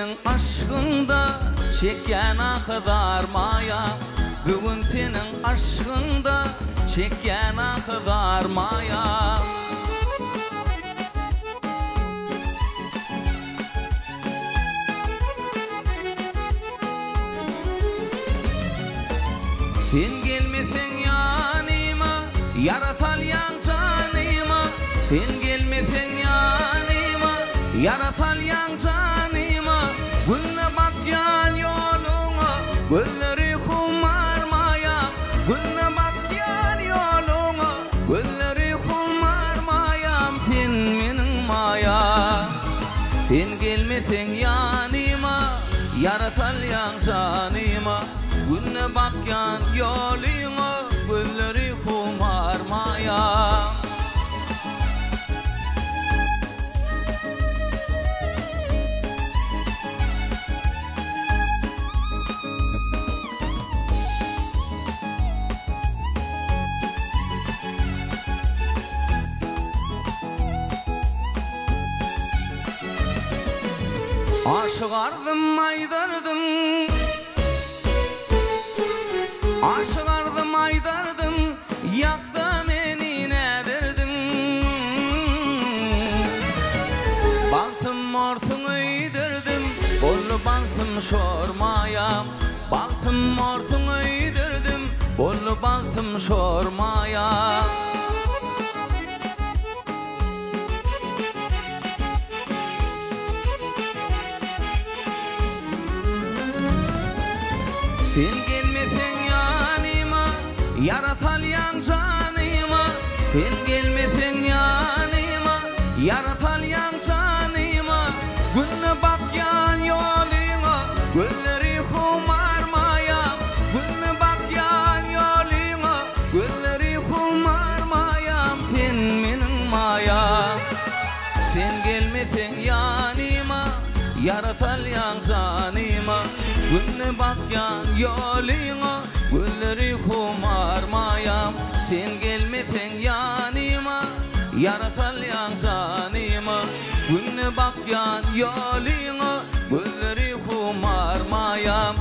senin aşkında çeken akıdarmaya, bugün senin aşkında çeken akıdarmaya. Sen gelmesen yanıma, yaratalyan canıma. Sen gelmesen yanıma, yaratalyan canıma. Günne bakyan yoluna, gözleri kumarmaya. Günne bakyan yoluna, gözleri kumarmayam. Sen menin maya. Sen gelmesen yanıma, yaratalyan canıma. Günne bakyan yoluna, gözleri kumarmaya. Aşıgardım aydardım, aşıgardım aydardım, yakta beni nedirdim. Baktım ortunu idirdim, bollu baktım şormaya. Baktım ortunu idirdim, bollu baktım şormaya. Sen gelmesen yanıma, yaratalyan canıma. Sen gelmesen yanıma, yaratalyan canıma. Günne bakyan yoluna, gözleri kumarmaya. Günne bakyan yoluna, gözleri kumarmayam. Sen menin maya. Sen gelmesen yanıma, yaratalyan canıma. Günne bakyan yoluna, gözleri kumarmayam. Sen gelmesen yanıma, yaratalyan canıma. Günne bakyan yoluna, gözleri kumarmayam.